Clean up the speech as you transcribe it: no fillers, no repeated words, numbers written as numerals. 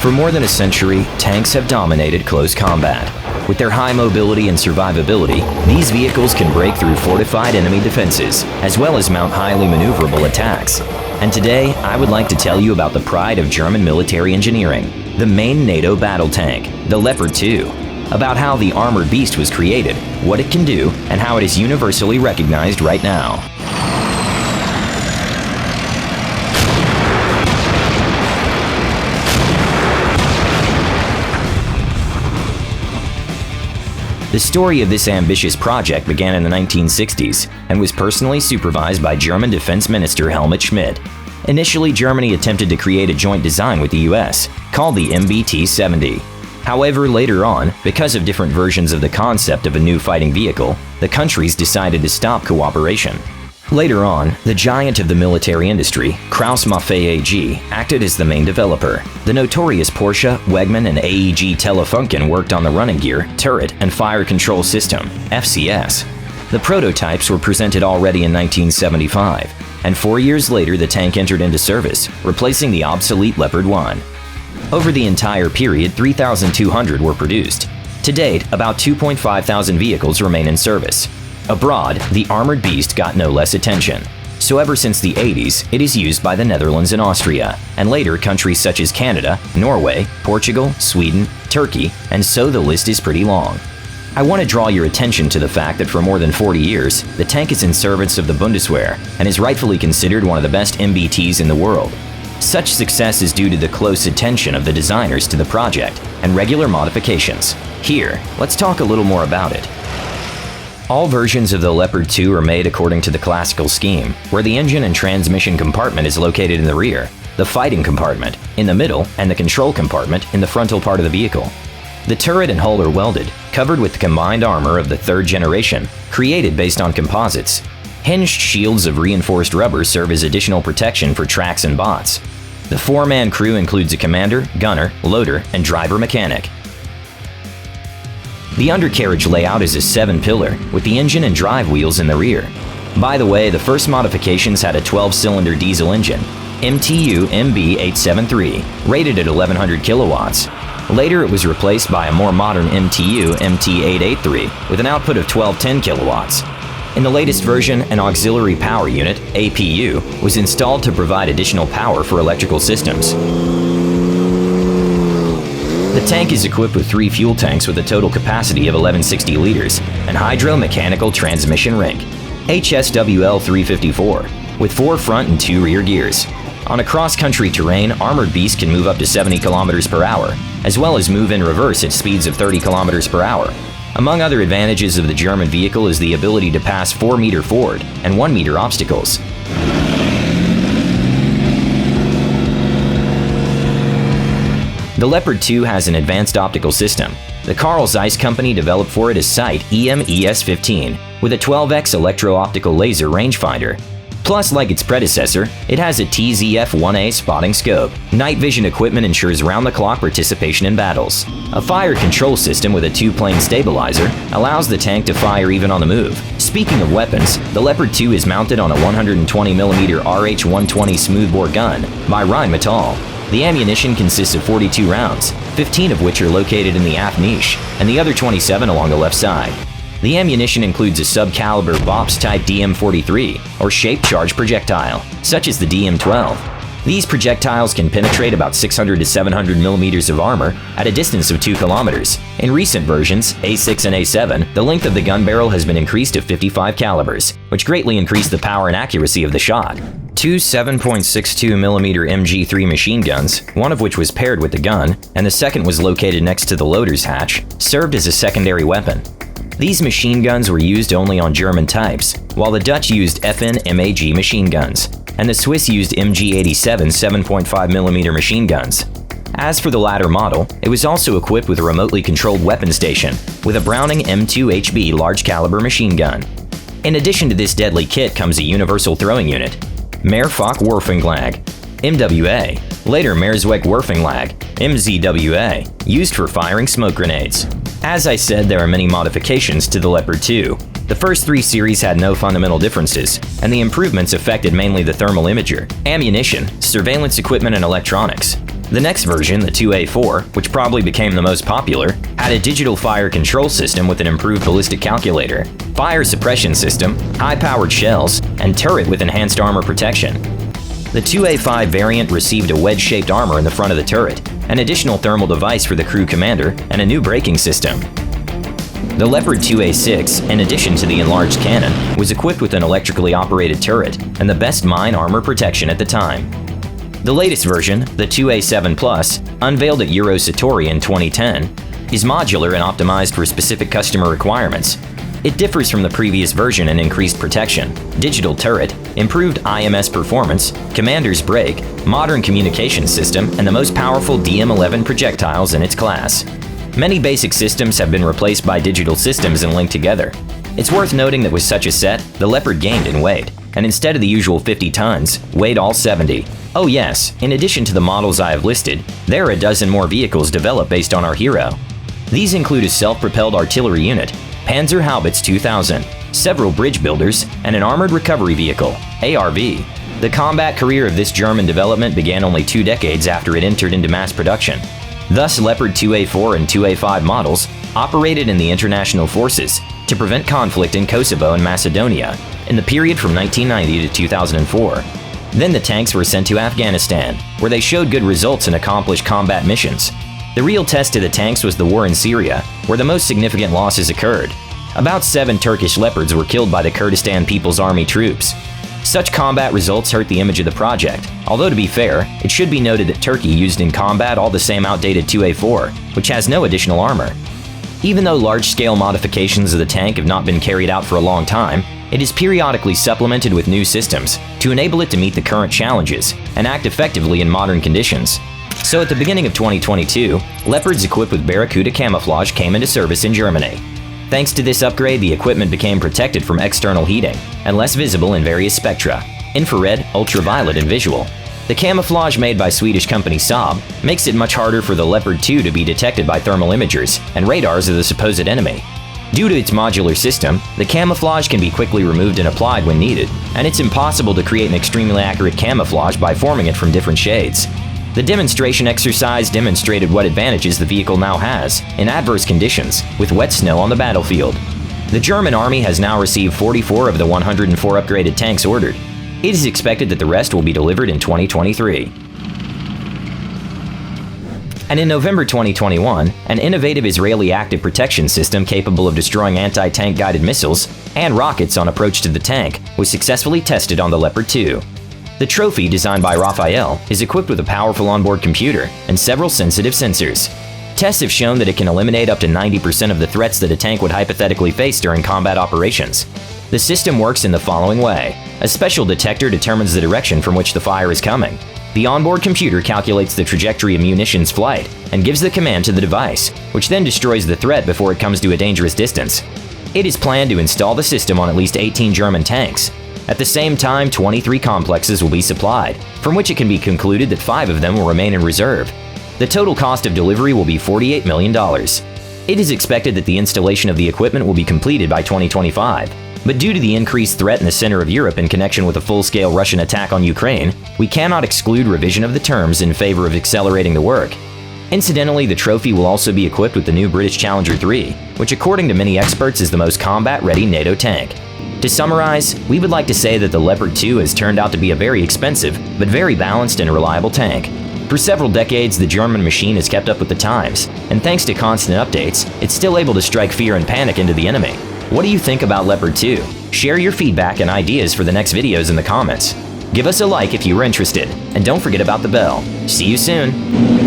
For more than a century, tanks have dominated close combat. With their high mobility and survivability, these vehicles can break through fortified enemy defenses, as well as mount highly maneuverable attacks. And today, I would like to tell you about the pride of German military engineering, the main NATO battle tank, the Leopard 2. About how the armored beast was created, what it can do, and how it is universally recognized right now. The story of this ambitious project began in the 1960s and was personally supervised by German Defense Minister Helmut Schmidt. Initially, Germany attempted to create a joint design with the US, called the MBT-70. However, later on, because of different versions of the concept of a new fighting vehicle, the countries decided to stop cooperation. Later on, the giant of the military industry, Krauss-Maffei AG, acted as the main developer. The notorious Porsche, Wegmann, and AEG Telefunken worked on the running gear, turret, and fire control system, FCS. The prototypes were presented already in 1975, and 4 years later the tank entered into service, replacing the obsolete Leopard 1. Over the entire period, 3,200 were produced. To date, about 2,500 vehicles remain in service. Abroad, the armored beast got no less attention. So ever since the 80s, it is used by the Netherlands and Austria, and later countries such as Canada, Norway, Portugal, Sweden, Turkey, and so the list is pretty long. I want to draw your attention to the fact that for more than 40 years, the tank is in service of the Bundeswehr and is rightfully considered one of the best MBTs in the world. Such success is due to the close attention of the designers to the project and regular modifications. Here, let's talk a little more about it. All versions of the Leopard 2 are made according to the classical scheme, where the engine and transmission compartment is located in the rear, the fighting compartment in the middle, and the control compartment in the frontal part of the vehicle. The turret and hull are welded, covered with the combined armor of the third generation, created based on composites. Hinged shields of reinforced rubber serve as additional protection for tracks and bots. The four-man crew includes a commander, gunner, loader, and driver mechanic. The undercarriage layout is a 7-pillar, with the engine and drive wheels in the rear. By the way, the first modifications had a 12-cylinder diesel engine, MTU MB873, rated at 1100 kilowatts. Later it was replaced by a more modern MTU MT883 with an output of 1210 kilowatts. In the latest version, an auxiliary power unit, APU, was installed to provide additional power for electrical systems. The tank is equipped with 3 fuel tanks with a total capacity of 1160 liters and hydro-mechanical transmission ring, HSWL 354, with 4 front and 2 rear gears. On a cross-country terrain, Armored Beast can move up to 70 kilometers per hour, as well as move in reverse at speeds of 30 kilometers per hour. Among other advantages of the German vehicle is the ability to pass 4-meter forward and 1-meter obstacles. The Leopard 2 has an advanced optical system. The Carl Zeiss company developed for it a sight EMES-15 with a 12x electro-optical laser rangefinder. Plus, like its predecessor, it has a TZF-1A spotting scope. Night vision equipment ensures round-the-clock participation in battles. A fire control system with a 2-plane stabilizer allows the tank to fire even on the move. Speaking of weapons, the Leopard 2 is mounted on a 120mm RH-120 smoothbore gun by Rheinmetall. The ammunition consists of 42 rounds, 15 of which are located in the aft niche, and the other 27 along the left side. The ammunition includes a sub-caliber BOPS-type DM-43 or shape-charge projectile, such as the DM-12. These projectiles can penetrate about 600 to 700 millimeters of armor at a distance of 2 kilometers. In recent versions, A6 and A7, the length of the gun barrel has been increased to 55 calibers, which greatly increased the power and accuracy of the shot. 2 7.62mm MG3 machine guns, one of which was paired with the gun, and the second was located next to the loader's hatch, served as a secondary weapon. These machine guns were used only on German types, while the Dutch used FN MAG machine guns, and the Swiss used MG87 7.5mm machine guns. As for the latter model, it was also equipped with a remotely controlled weapon station, with a Browning M2HB large-caliber machine gun. In addition to this deadly kit comes a universal throwing unit, Mehrfach-Wurfanlag, MWA, later Mehrzweck-Wurfanlag, MZWA, used for firing smoke grenades. As I said, there are many modifications to the Leopard 2. The first 3 series had no fundamental differences, and the improvements affected mainly the thermal imager, ammunition, surveillance equipment, and electronics. The next version, the 2A4, which probably became the most popular, had a digital fire control system with an improved ballistic calculator, fire suppression system, high-powered shells, and turret with enhanced armor protection. The 2A5 variant received a wedge-shaped armor in the front of the turret, an additional thermal device for the crew commander, and a new braking system. The Leopard 2A6, in addition to the enlarged cannon, was equipped with an electrically operated turret and the best mine armor protection at the time. The latest version, the 2A7 Plus, unveiled at Eurosatori in 2010, is modular and optimized for specific customer requirements. It differs from the previous version in increased protection, digital turret, improved IMS performance, commander's brake, modern communication system, and the most powerful DM-11 projectiles in its class. Many basic systems have been replaced by digital systems and linked together. It's worth noting that with such a set, the Leopard gained in weight, and instead of the usual 50 tons, weighed all 70. Oh yes, in addition to the models I have listed, there are a dozen more vehicles developed based on our hero. These include a self-propelled artillery unit, Panzerhaubitze 2000, several bridge builders, and an armored recovery vehicle, ARV. The combat career of this German development began only 2 decades after it entered into mass production. Thus, Leopard 2A4 and 2A5 models operated in the international forces to prevent conflict in Kosovo and Macedonia in the period from 1990 to 2004. Then the tanks were sent to Afghanistan, where they showed good results and accomplished combat missions. The real test to the tanks was the war in Syria, where the most significant losses occurred. About 7 Turkish Leopards were killed by the Kurdistan People's Army troops. Such combat results hurt the image of the project, although to be fair, it should be noted that Turkey used in combat all the same outdated 2A4, which has no additional armor. Even though large-scale modifications of the tank have not been carried out for a long time, it is periodically supplemented with new systems to enable it to meet the current challenges and act effectively in modern conditions. So at the beginning of 2022, Leopards equipped with Barracuda camouflage came into service in Germany. Thanks to this upgrade, the equipment became protected from external heating and less visible in various spectra: infrared, ultraviolet, and visual. The camouflage made by Swedish company Saab makes it much harder for the Leopard 2 to be detected by thermal imagers and radars of the supposed enemy. Due to its modular system, the camouflage can be quickly removed and applied when needed, and it's impossible to create an extremely accurate camouflage by forming it from different shades. The demonstration exercise demonstrated what advantages the vehicle now has in adverse conditions, with wet snow on the battlefield. The German army has now received 44 of the 104 upgraded tanks ordered. It is expected that the rest will be delivered in 2023. And in November 2021, an innovative Israeli active protection system capable of destroying anti-tank guided missiles and rockets on approach to the tank was successfully tested on the Leopard 2. The trophy, designed by Raphael, is equipped with a powerful onboard computer and several sensitive sensors. Tests have shown that it can eliminate up to 90% of the threats that a tank would hypothetically face during combat operations. The system works in the following way. A special detector determines the direction from which the fire is coming. The onboard computer calculates the trajectory of munitions flight and gives the command to the device, which then destroys the threat before it comes to a dangerous distance. It is planned to install the system on at least 18 German tanks. At the same time, 23 complexes will be supplied, from which it can be concluded that 5 of them will remain in reserve. The total cost of delivery will be $48 million. It is expected that the installation of the equipment will be completed by 2025, but due to the increased threat in the center of Europe in connection with a full-scale Russian attack on Ukraine, we cannot exclude revision of the terms in favor of accelerating the work. Incidentally, the trophy will also be equipped with the new British Challenger 3, which according to many experts is the most combat-ready NATO tank. To summarize, we would like to say that the Leopard 2 has turned out to be a very expensive, but very balanced and reliable tank. For several decades, the German machine has kept up with the times, and thanks to constant updates, it's still able to strike fear and panic into the enemy. What do you think about Leopard 2? Share your feedback and ideas for the next videos in the comments. Give us a like if you were interested, and don't forget about the bell. See you soon!